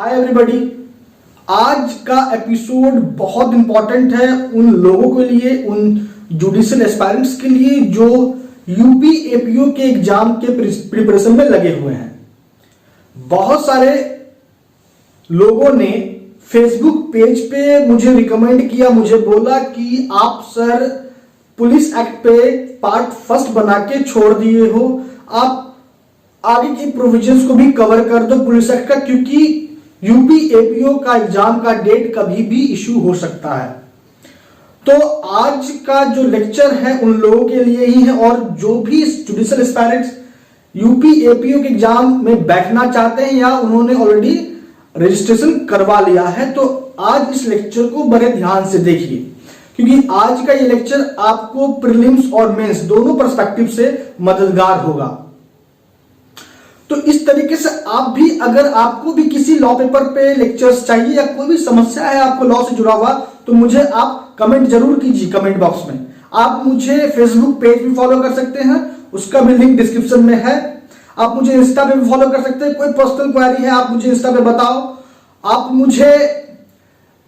Hi everybody. आज का episode बहुत इंपॉर्टेंट है उन लोगों के लिए, उन जुडिशियल एस्पायरेंट्स के लिए जो यूपी एपीओ के एग्जाम के प्रिपरेशन में लगे हुए हैं। बहुत सारे लोगों ने फेसबुक पेज पे मुझे रिकमेंड किया, मुझे बोला कि आप सर पुलिस एक्ट पे पार्ट फर्स्ट बना के छोड़ दिए हो, आप आगे की प्रोविजंस को भी कवर कर दो पुलिस एक्ट का, क्योंकि यूपी एपीओ का एग्जाम का डेट कभी भी इशू हो सकता है। तो आज का जो लेक्चर है उन लोगों के लिए ही है, और जो भी जुडिशियल एस्पायरेंट्स यूपी एपीओ के एग्जाम में बैठना चाहते हैं या उन्होंने ऑलरेडी रजिस्ट्रेशन करवा लिया है, तो आज इस लेक्चर को बड़े ध्यान से देखिए, क्योंकि आज का ये लेक्चर आपको प्रीलिम्स और मेंस दोनों पर्सपेक्टिव से मददगार होगा। तो इस तरीके से आप भी, अगर आपको भी किसी लॉ पेपर पे लेक्चर्स चाहिए या कोई भी समस्या है आपको लॉ से जुड़ा हुआ, तो मुझे आप कमेंट जरूर कीजिए कमेंट बॉक्स में। आप मुझे फेसबुक पेज भी फॉलो कर सकते हैं, उसका भी लिंक डिस्क्रिप्शन में है। आप मुझे इंस्टा पे भी फॉलो कर सकते हैं, कोई पर्सनल क्वेरी है आप मुझे इंस्टा पे बताओ। आप मुझे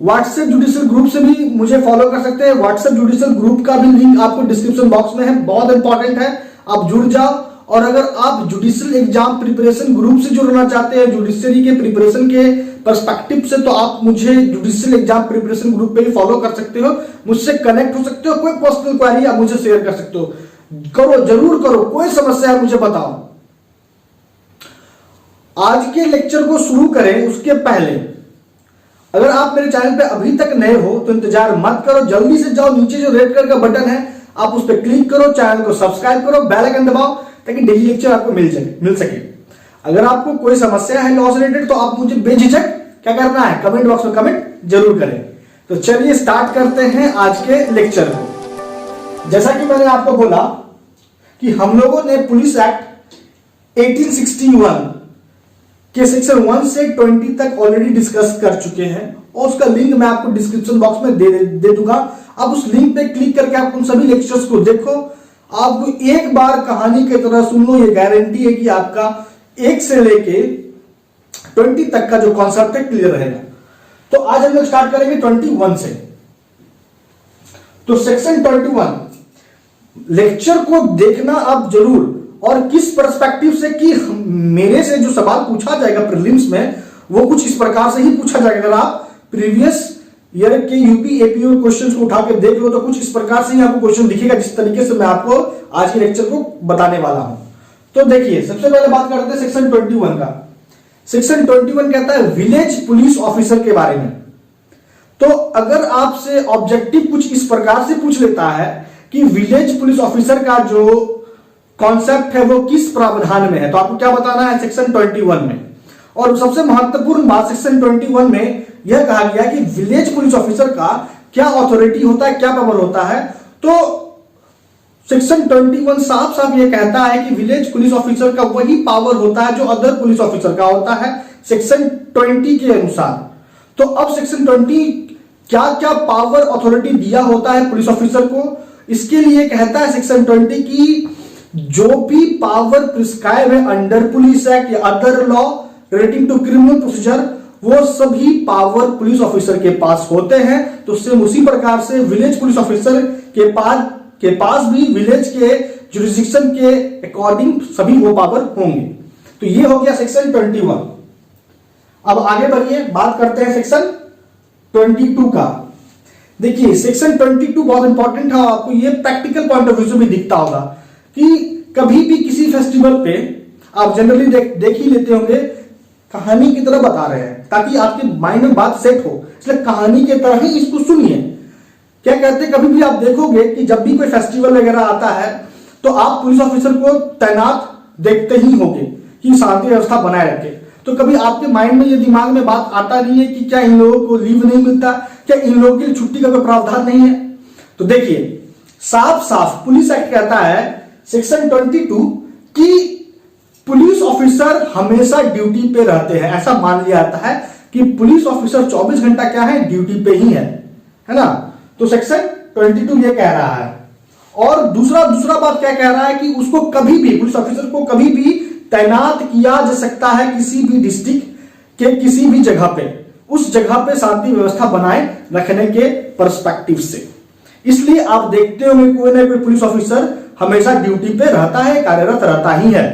व्हाट्सएप जुडिशियल ग्रुप से भी मुझे फॉलो कर सकते हैं, व्हाट्सएप जुडिशियल ग्रुप का भी लिंक आपको डिस्क्रिप्शन बॉक्स में है, बहुत इंपॉर्टेंट है, आप जुड़ जाओ। और अगर आप जुडिशियल एग्जाम प्रिपरेशन ग्रुप से जुड़ना चाहते हैं जुडिशरी के प्रिपरेशन के पर्सपेक्टिव से, तो आप मुझे जुडिशियल एग्जाम प्रिपरेशन ग्रुप पे भी फॉलो कर सकते हो, मुझसे कनेक्ट हो सकते हो, कोई पर्सनल क्वेरी आप मुझे शेयर कर सकते हो, करो जरूर करो, कोई समस्या है मुझे बताओ। आज के लेक्चर को शुरू करें उसके पहले, अगर आप मेरे चैनल पे अभी तक नए हो तो इंतजार मत करो, जल्दी से जाओ, नीचे जो रेड कलर का बटन है आप उस पर क्लिक करो, चैनल को सब्सक्राइब करो, बेल आइकन दबाओ ताकि डेली लेक्चर आपको मिल सके। अगर आपको कोई समस्या है लॉ से रिलेटेड तो आप मुझे बेझिझक क्या करना है, कमेंट बॉक्स में कमेंट जरूर करें। तो चलिए स्टार्ट करते हैं आज के लेक्चर को। जैसा कि मैंने आपको बोला कि हम लोगों ने पुलिस एक्ट 1861 के सेक्शन 1 से 20 तक ऑलरेडी डिस्कस कर चुके हैं, और उसका लिंक मैं आपको डिस्क्रिप्शन बॉक्स में दे दूंगा। आप उस लिंक पे क्लिक करके आप उन सभी लेक्चर्स को देखो, आपको एक बार कहानी की तरह सुन लो, ये गारंटी है कि आपका 1 से लेके 20 तक का जो कॉन्सेप्ट है क्लियर रहेगा। तो आज हम लोग स्टार्ट करेंगे 21 से। तो सेक्शन 21 लेक्चर को देखना आप जरूर, और किस पर्सपेक्टिव से कि मेरे से जो सवाल पूछा जाएगा प्रीलिम्स में वो कुछ इस प्रकार से ही पूछा जाएगा। अगर आप प्रीवियस ईयर के यूपी एपीओ क्वेश्चंस को उठा के देख लो तो कुछ इस प्रकार से ही आपको क्वेश्चन दिखेगा, जिस तरीके से मैं आपको आज के लेक्चर को बताने वाला हूं। तो देखिए, सबसे पहले बात करते हैं सेक्शन 21 का। सेक्शन 21 कहता है विलेज पुलिस ऑफिसर के बारे में। तो अगर आपसे ऑब्जेक्टिव कुछ इस प्रकार से पूछ लेता है कि विलेज पुलिस ऑफिसर का जो कॉन्सेप्ट है वो किस प्रावधान में है, तो आपको क्या बताना है सेक्शन 21 में। और सबसे महत्वपूर्ण बात सेक्शन 21 में यह कहा गया कि विलेज पुलिस ऑफिसर का क्या अथॉरिटी होता है, क्या पावर होता है। तो सेक्शन 21 साफ साफ यह कहता है कि विलेज पुलिस ऑफिसर का वही पावर होता है जो अदर पुलिस ऑफिसर का होता है सेक्शन 20 के अनुसार। तो अब सेक्शन 20 क्या क्या पावर अथॉरिटी दिया होता है पुलिस ऑफिसर को, इसके लिए कहता है सेक्शन 20 की जो भी पावर प्रिस्क्राइब है अंडर पुलिस एक्ट या other law relating to criminal procedure, वो सभी पावर पुलिस ऑफिसर के पास होते हैं। तो सेम उसी प्रकार से विलेज पुलिस ऑफिसर के पास भी विलेज के जुरिस्डिक्शन के अकॉर्डिंग सभी वो पावर होंगे। तो ये हो गया सेक्शन 21। अब आगे बढ़िए, बात करते हैं सेक्शन 22 का। देखिए सेक्शन 22 बहुत इंपॉर्टेंट है, आपको ये प्रैक्टिकल पॉइंट ऑफ व्यू से भी दिखता होगा कि कभी भी किसी फेस्टिवल पे आप जनरली देख ही लेते होंगे, कहानी की तरह बता रहे हैं ताकि आपके माइंड में बात सेट हो, इसलिए कहानी की तरह ही इसको सुनिए। क्या कहते हैं, कभी भी आप देखोगे कि जब भी कोई फेस्टिवल वगैरह आता है तो आप पुलिस ऑफिसर को तैनात देखते ही होंगे कि शांति व्यवस्था बनाए रखे। तो कभी आपके माइंड में ये दिमाग में बात आता नहीं है कि क्या इन लोगों को लीव नहीं मिलता, क्या इन लोगों के लिए छुट्टी का कोई प्रावधान नहीं है। तो देखिए साफ साफ पुलिस एक्ट कहता है सेक्शन 22 की पुलिस ऑफिसर हमेशा ड्यूटी पे रहते हैं। ऐसा मान लिया जाता है कि पुलिस ऑफिसर 24 घंटा क्या है, ड्यूटी पे ही है ना। तो सेक्शन 22 ये कह रहा है। और दूसरा बात क्या कह रहा है कि उसको कभी भी पुलिस ऑफिसर को कभी भी तैनात किया जा सकता है किसी भी डिस्ट्रिक्ट के किसी भी जगह पे उस जगह पे शांति व्यवस्था बनाए रखने के पर्सपेक्टिव से। इसलिए आप देखते होंगे कोई ना कोई पुलिस ऑफिसर हमेशा ड्यूटी पे रहता है, कार्यरत रहता ही है।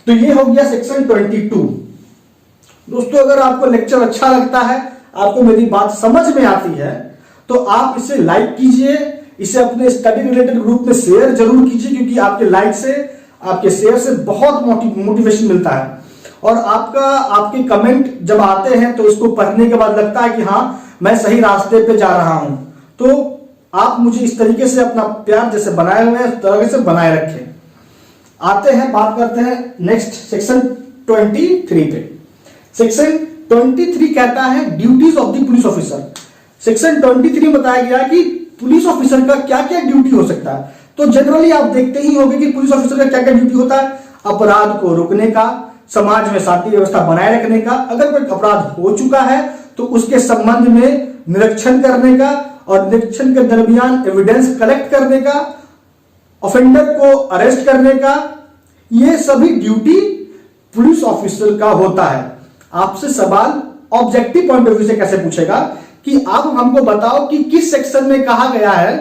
तो ये हो गया सेक्शन 22। दोस्तों अगर आपको लेक्चर अच्छा लगता है, आपको मेरी बात समझ में आती है, तो आप इसे लाइक कीजिए, इसे अपने स्टडी रिलेटेड ग्रुप में शेयर जरूर कीजिए, क्योंकि आपके लाइक से, आपके शेयर से बहुत मोटिवेशन मिलता है। और आपके कमेंट जब आते हैं तो इसको पढ़ने के बाद लगता है कि हाँ मैं सही रास्ते पे जा रहा हूं। तो आप मुझे इस तरीके से अपना प्यार जैसे बनाए हुए हैं उस तरह से बनाए रखें। आते हैं, बात करते हैं नेक्स्ट सेक्शन 23 पे। सेक्शन 23 कहता है duties of the police officer. Section 23 में बताया गया कि पुलिस ऑफिसर का क्या क्या ड्यूटी हो सकता है। तो जनरली आप देखते ही होंगे कि पुलिस ऑफिसर का क्या क्या ड्यूटी होता है। अपराध को रोकने का, समाज में शांति व्यवस्था बनाए रखने का, अगर कोई अपराध हो चुका है तो उसके संबंध में निरीक्षण करने का, और निरीक्षण के दरमियान एविडेंस कलेक्ट करने का, ऑफेंडर को अरेस्ट करने का, ये सभी ड्यूटी पुलिस ऑफिसर का होता है। आपसे सवाल ऑब्जेक्टिव पॉइंट ऑफ व्यू से कैसे पूछेगा कि आप हमको बताओ कि किस सेक्शन में कहा गया है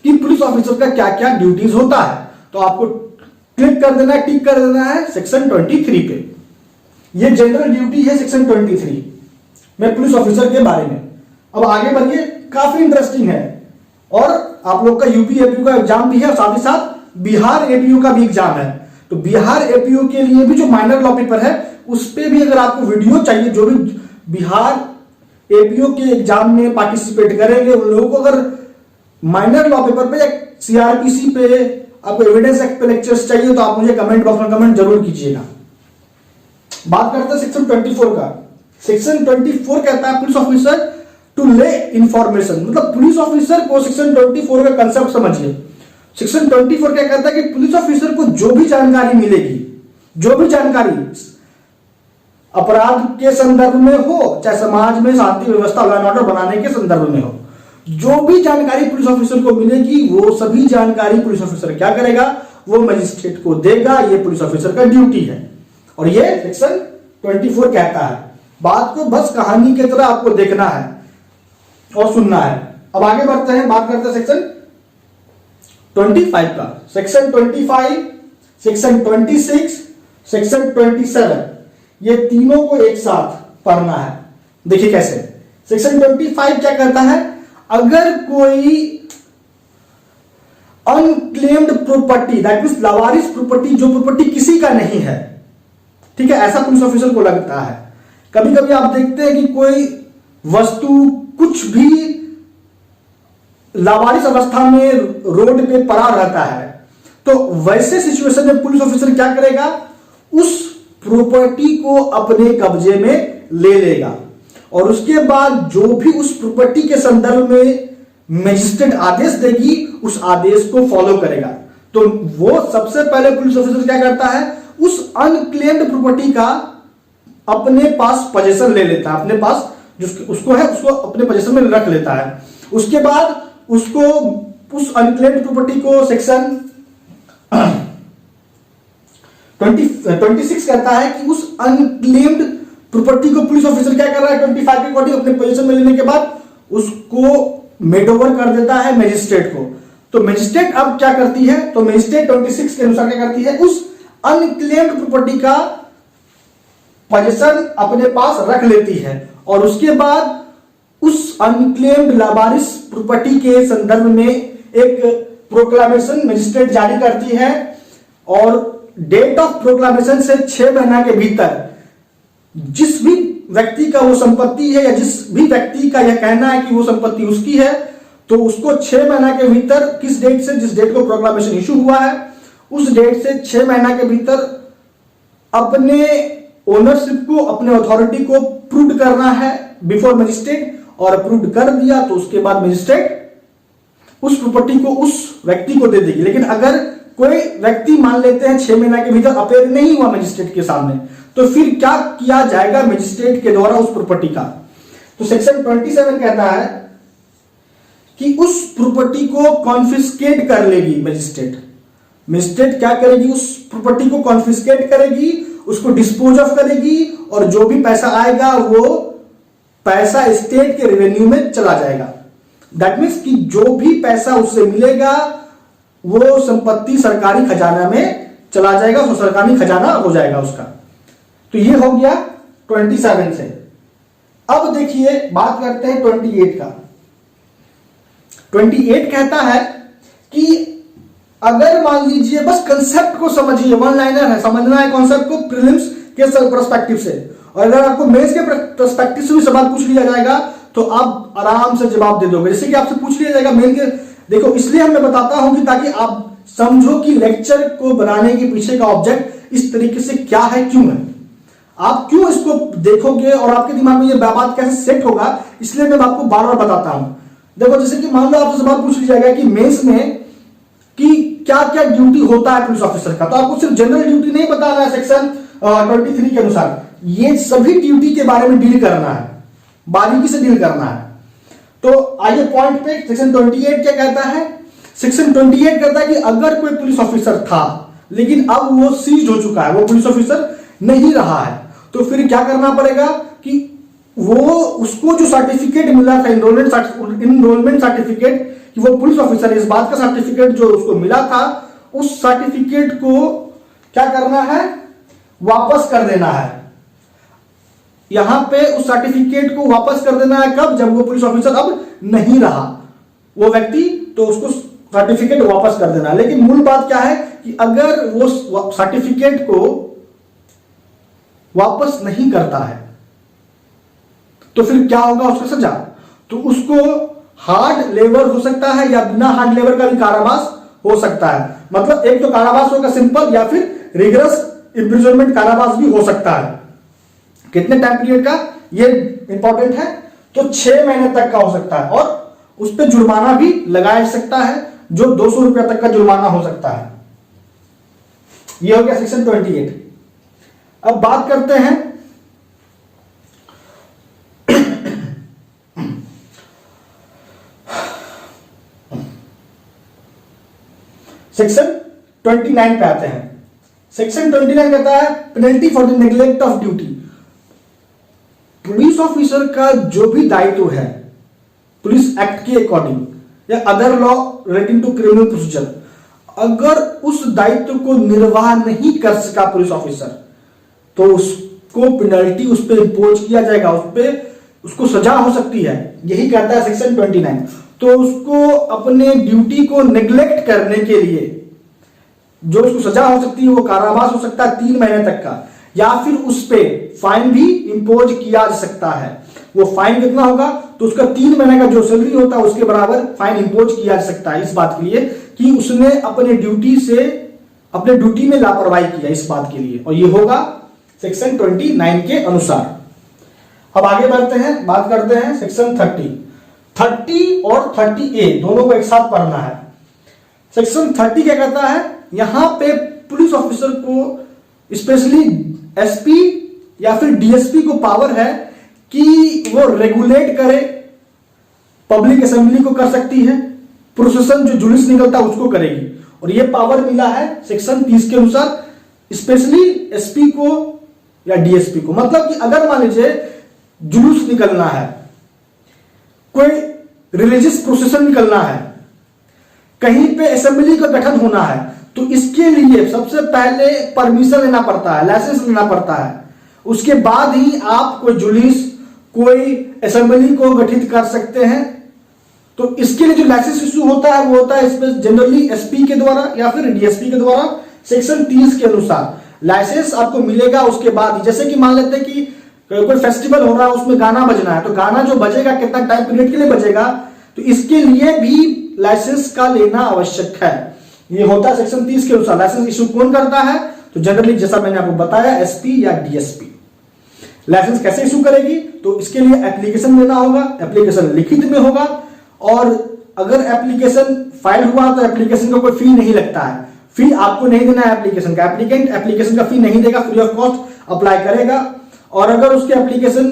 कि पुलिस ऑफिसर का क्या क्या ड्यूटीज होता है। तो आपको क्लिक कर देना है, टिक कर देना है सेक्शन 23 पे। ये जनरल ड्यूटी है सेक्शन 23 में पुलिस ऑफिसर के बारे में। अब आगे बढ़िए, काफी इंटरेस्टिंग है। और आप लोग का यूपी एपीयू का एग्जाम भी है, और साथ ही साथ बिहार एपीयू का भी एग्जाम है। तो बिहार एपीयू के लिए भी जो माइनर लॉ पेपर है उस पे भी अगर आपको वीडियो चाहिए, जो भी बिहार एपीयू के एग्जाम में पार्टिसिपेट करेंगे उन लोगों को अगर माइनर लॉ पेपर पे या सीआरपीसी पे आपको एविडेंस एक्ट पे लेक्चर्स चाहिए तो आप मुझे कमेंट बॉक्स में कमेंट जरूर कीजिएगा। बात करते हैं सेक्शन 24 का। सेक्शन 24 कहता है पुलिस ऑफिसर टू ले इंफॉर्मेशन, मतलब पुलिस ऑफिसर को सेक्शन 24 का कंसेप्ट समझिए। सेक्शन 24 क्या कहता है कि पुलिस ऑफिसर को जो भी जानकारी मिलेगी, जो भी जानकारी अपराध के संदर्भ में हो, चाहे समाज में शांति व्यवस्था लॉ एंड ऑर्डर बनाने के संदर्भ में हो, जो भी जानकारी पुलिस ऑफिसर को मिलेगी वो सभी जानकारी पुलिस ऑफिसर क्या करेगा, वो मजिस्ट्रेट को देगा। ये पुलिस ऑफिसर का ड्यूटी है और ये सेक्शन 24 कहता है। बात को बस कहानी की तरह आपको देखना है और सुनना है। अब आगे बढ़ते हैं, बात करते हैं सेक्शन 25 का। सेक्शन 25, सेक्शन 26, सेक्शन 27, ये तीनों को एक साथ पढ़ना है। देखिए कैसे। सेक्शन 25 क्या कहता है, अगर कोई unclaimed property, that means Lawaris property, जो प्रॉपर्टी किसी का नहीं है, ठीक है, ऐसा पुलिस ऑफिसर को लगता है। कभी कभी आप देखते हैं कि कोई वस्तु कुछ भी लावारिस अवस्था में रोड पे पड़ा रहता है, तो वैसे सिचुएशन में पुलिस ऑफिसर क्या करेगा, उस प्रॉपर्टी को अपने कब्जे में ले लेगा और उसके बाद जो भी उस प्रॉपर्टी के संदर्भ में मजिस्ट्रेट आदेश देगी उस आदेश को फॉलो करेगा। तो वो सबसे पहले पुलिस ऑफिसर क्या करता है, उस अनक्लेम्ड प्रॉपर्टी का अपने पास पोजीशन ले लेता है, अपने पास जो उसको है उसको अपने पोजीशन में रख लेता है। उसके बाद उसको उस अनक्लेम्ड प्रॉपर्टी को सेक्शन 26 कहता है कि उस अनक्लेम्ड प्रॉपर्टी को पुलिस ऑफिसर क्या कर रहा है, 25 के अकॉर्डिंग अपने पोजीशन में लेने के बाद उसको मेड ओवर कर देता है मजिस्ट्रेट को। तो मजिस्ट्रेट अब क्या करती है, तो मजिस्ट्रेट 26 के अनुसार क्या करती है, उस अनक्लेम्ड प्रॉपर्टी का पोजीशन अपने पास रख लेती है और उसके बाद उस अनक्लेम्ड लावारिस प्रॉपर्टी के संदर्भ में एक प्रोक्लामेशन मजिस्ट्रेट जारी करती है और डेट ऑफ प्रोक्लामेशन से 6 महीना के भीतर जिस भी व्यक्ति का वो संपत्ति है या जिस भी व्यक्ति का यह कहना है कि वो संपत्ति उसकी है, तो उसको 6 महीना के भीतर, किस डेट से, जिस डेट को प्रोक्लामेशन इशू हुआ है उस डेट से 6 महीना के भीतर अपने ओनरशिप को, अपने अथॉरिटी को प्रूव करना है बिफोर मजिस्ट्रेट, और अप्रूव कर दिया तो उसके बाद मजिस्ट्रेट उस प्रॉपर्टी को उस व्यक्ति को दे देगी। लेकिन अगर कोई व्यक्ति मान लेते हैं 6 महीना के भीतर अपेयर नहीं हुआ मजिस्ट्रेट के सामने, तो फिर क्या किया जाएगा मजिस्ट्रेट के द्वारा उस प्रॉपर्टी का। तो सेक्शन 27 कहता है कि उस प्रॉपर्टी को कॉन्फिस्केट कर लेगी मजिस्ट्रेट। मजिस्ट्रेट क्या करेगी, उस प्रॉपर्टी को कॉन्फिस्केट करेगी उसको डिस्पोज ऑफ करेगी और जो भी पैसा आएगा वो पैसा स्टेट के रेवेन्यू में चला जाएगा। दैट मीन्स कि जो भी पैसा उससे मिलेगा वो संपत्ति सरकारी खजाना में चला जाएगा, वो सरकारी खजाना हो जाएगा उसका। तो ये हो गया 27 से। अब देखिए बात करते हैं 28 का। 28 कहता है कि अगर मान लीजिए, बस कंसेप्ट को समझिए, वन लाइनर है, समझना है कॉन्सेप्ट को प्रीलिम्स के पर्सपेक्टिव से, और अगर आपको मेंस के पर्सपेक्टिव से भी सवाल पूछ लिया जाएगा तो आप आराम से जवाब दे दोगे। जैसे कि आपसे पूछ लिया जाएगा मेन के, देखो इसलिए मैं बताता हूं कि ताकि आप समझो कि लेक्चर को बनाने के पीछे का ऑब्जेक्ट इस तरीके से क्या है, क्यों है, आप क्यों इसको देखोगे और आपके दिमाग में ये बात कैसे सेट होगा, इसलिए मैं आपको बार बार बताता हूं। देखो जैसे कि मान लो आपसे सवाल पूछ लिया जाएगा कि मेंस में कि क्या क्या ड्यूटी होता है पुलिस ऑफिसर का, तो आपको सिर्फ जनरल ड्यूटी नहीं बताना है सेक्शन 23 के अनुसार, ये सभी ड्यूटी के बारे में डील करना है, बारीकी से डील करना है। तो आइए पॉइंट पे, सेक्शन 28 क्या कहता है? सेक्शन 28 कहता है कि अगर कोई पुलिस ऑफिसर था लेकिन अब वो सीज हो चुका है, वो पुलिस ऑफिसर नहीं रहा है, तो फिर क्या करना पड़ेगा कि वो उसको जो सर्टिफिकेट मिला था, इनरोलमेंट सर्टिफिकेट, कि वो पुलिस ऑफिसर है, इस बात का सर्टिफिकेट जो उसको मिला था, उस सर्टिफिकेट को क्या करना है? वापस कर देना है। यहां पे उस सर्टिफिकेट को वापस कर देना है कब? जब वो पुलिस ऑफिसर अब नहीं रहा वो व्यक्ति, तो उसको सर्टिफिकेट वापस कर देना। लेकिन मूल बात क्या है कि अगर वो सर्टिफिकेट को वापस नहीं करता है तो फिर क्या होगा उसका सजा? तो उसको हार्ड लेबर हो सकता है या बिना हार्ड लेबर का भी कारावास हो सकता है। मतलब एक तो कारावास होगा सिंपल, या फिर रिगरस इंप्रिजनमेंट कारावास भी हो सकता है। कितने टाइम पीरियड का, ये इंपॉर्टेंट है। तो 6 महीने तक का हो सकता है, और उस पर जुर्माना भी लगाया जा सकता है, जो 200 रुपया तक का जुर्माना हो सकता है। ये हो गया सेक्शन 28। अब बात करते हैं सेक्शन 29 पे आते हैं। सेक्शन 29 कहता है penalty for the neglect of duty. Police officer का जो भी दायित्व है पुलिस एक्ट के अकॉर्डिंग या other law relating to criminal procedure, अगर उस दायित्व को निर्वाह नहीं कर सका पुलिस ऑफिसर, तो उसको पेनल्टी उस पर इंपोज किया जाएगा, उसको सजा हो सकती है। यही कहता है सेक्शन 29। तो उसको अपने ड्यूटी को नेग्लेक्ट करने के लिए जो उसको सजा हो सकती है वो कारावास हो सकता है 3 महीने तक का, या फिर उस पे फाइन भी इंपोज किया जा सकता है। वो फाइन कितना होगा? तो उसका 3 महीने का जो सैलरी होता है उसके बराबर फाइन इंपोज किया जा सकता है, इस बात के लिए कि उसने अपने ड्यूटी में लापरवाही किया, इस बात के लिए। और ये होगा सेक्शन 29 के अनुसार। अब आगे बढ़ते हैं, बात करते हैं सेक्शन 30 और 30A दोनों को एक साथ पढ़ना है। सेक्शन 30 क्या कहता है? यहां पे पुलिस ऑफिसर को स्पेशली एसपी या फिर डीएसपी को पावर है कि वो रेगुलेट करे, पब्लिक असेंबली को कर सकती है, प्रोसेशन जो जुलिस निकलता है उसको करेगी। और ये पावर मिला है सेक्शन 30 के अनुसार स्पेशली एसपी को या डीएसपी को। मतलब कि अगर मान लीजिए जुलूस निकलना है, कोई रिलीजियस प्रोसेशन निकलना है, कहीं पे असेंबली का गठन होना है, तो इसके लिए सबसे पहले परमिशन लेना पड़ता है, लाइसेंस लेना पड़ता है। उसके बाद ही आप कोई जुलूस, कोई असेंबली को गठित कर सकते हैं। तो इसके लिए जो लाइसेंस इशू होता है वो होता है जनरली एसपी के द्वारा या फिर डीएसपी के द्वारा। सेक्शन 30 के अनुसार लाइसेंस आपको मिलेगा उसके बाद ही। जैसे कि मान लेते हैं कि कोई फेस्टिवल हो रहा है, उसमें गाना बजना है, तो गाना जो बजेगा कितना टाइम पीरियड के लिए बजेगा, तो इसके लिए भी लाइसेंस का लेना आवश्यक है। ये होता है सेक्शन 30 के अनुसार। लाइसेंस इशू कौन करता है? तो जनरली जैसा मैंने आपको बताया एसपी या डीएसपी। लाइसेंस कैसे इशू करेगी? तो इसके लिए एप्लीकेशन देना होगा, एप्लीकेशन लिखित में होगा, और अगर एप्लीकेशन फाइल हुआ तो एप्लीकेशन का कोई फी नहीं लगता है। फी आपको नहीं देना है एप्लीकेशन का, एप्लीकेंट एप्लीकेशन का फी नहीं देगा, फ्री ऑफ कॉस्ट अप्लाई करेगा। और अगर उसके एप्लीकेशन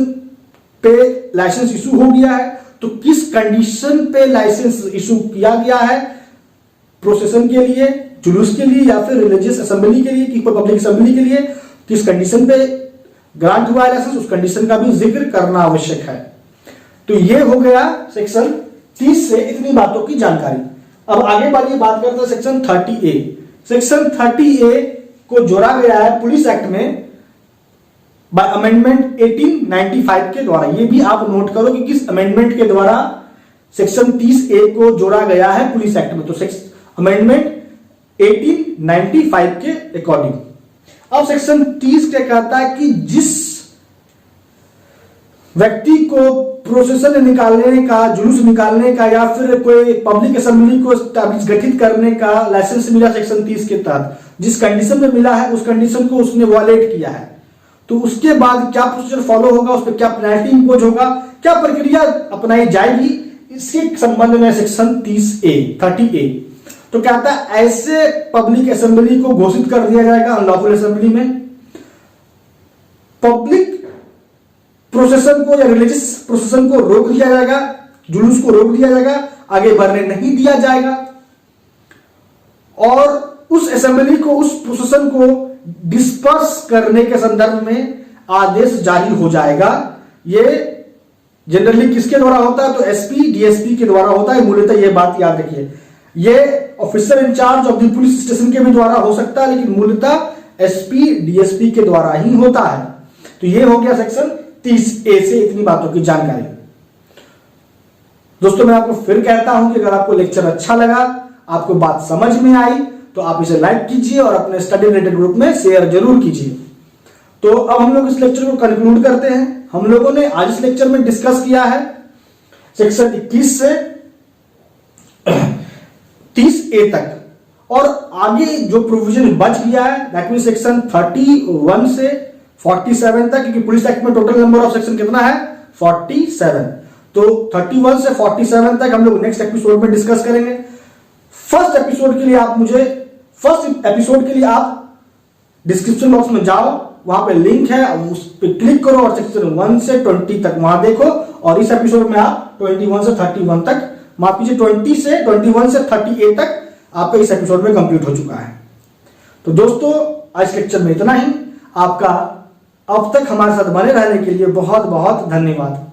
पे लाइसेंस इशू हो गया है तो किस कंडीशन पे लाइसेंस इशू किया गया है, प्रोसेशन के लिए, जुलूस के लिए या फिर रिलीजियस असेंबली के लिए, कि पब्लिक असेंबली के लिए, किस कंडीशन पे ग्रांट हुआ है लाइसेंस, उस कंडीशन का भी जिक्र करना आवश्यक है। तो ये हो गया सेक्शन 30 से इतनी बातों की जानकारी। अब आगे वाली बात करते हैं सेक्शन 30A। सेक्शन 30A को जोड़ा गया है पुलिस एक्ट में बाय अमेंडमेंट 1895 के द्वारा। ये भी आप नोट करो कि किस अमेंडमेंट के द्वारा सेक्शन 30A को जोड़ा गया है पुलिस एक्ट में। तो अमेंडमेंट 1895 के अकॉर्डिंग। अब सेक्शन 30 क्या कहता है कि जिस व्यक्ति को प्रोसेशन निकालने का, जुलूस निकालने का या फिर कोई पब्लिक असेंबली को गठित करने का लाइसेंस मिला सेक्शन 30 के तहत, जिस कंडीशन में मिला है उस कंडीशन को उसने वॉयलेट किया है, तो उसके बाद क्या प्रोसीजर फॉलो होगा, उस पर क्या पेनल्टी इंपोज होगा, क्या प्रक्रिया अपनाई जाएगी, इसके संबंध में सेक्शन 30A। तो कहता है ऐसे पब्लिक असेंबली को घोषित कर दिया जाएगा, अनलॉफुल असेंबली में पब्लिक प्रोसेशन को या रिलीजियस प्रोसेशन को रोक दिया जाएगा, जुलूस को रोक दिया जाएगा, आगे बढ़ने नहीं दिया जाएगा, और उस असेंबली को, उस प्रोसेशन को डिस्पर्स करने के संदर्भ में आदेश जारी हो जाएगा। ये जनरली किसके द्वारा होता है, तो एसपी डीएसपी के द्वारा होता है। मूलतः ये बात याद रखिए, ये officer in charge of the police station के भी द्वारा हो सकता है, लेकिन मूलतः एसपी डीएसपी के द्वारा ही होता है। तो ये हो गया सेक्शन 30A से इतनी बातों की जानकारी। दोस्तों मैं आपको फिर कहता हूं कि अगर आपको लेक्चर अच्छा लगा, आपको बात समझ में आई, तो आप इसे लाइक कीजिए और अपने स्टडी रिलेटेड ग्रुप में शेयर जरूर कीजिए। तो अब हम लोग इस लेक्चर को कंक्लूड करते हैं। हम लोगों ने आज इस लेक्चर में डिस्कस किया है सेक्शन 21 से 30A तक, और आगे जो प्रोविजन बच गया है दैट मीन सेक्शन 31 से 47 तक, क्योंकि पुलिस एक्ट में टोटल नंबर ऑफ सेक्शन कितना है, 47। तो 31 से 47 तक हम लोग नेक्स्ट एपिसोड में डिस्कस करेंगे। फर्स्ट एपिसोड के लिए आप डिस्क्रिप्शन बॉक्स में जाओ, वहां पे लिंक है, उस पर क्लिक करो और सेक्शन 1 से 20 तक वहां देखो, और इस एपिसोड में आप 21 से 31 तक, माफ कीजिए 21 से 30A तक आपका इस एपिसोड में कंप्लीट हो चुका है। तो दोस्तों आज लेक्चर में इतना ही। आपका अब तक हमारे साथ बने रहने के लिए बहुत बहुत धन्यवाद।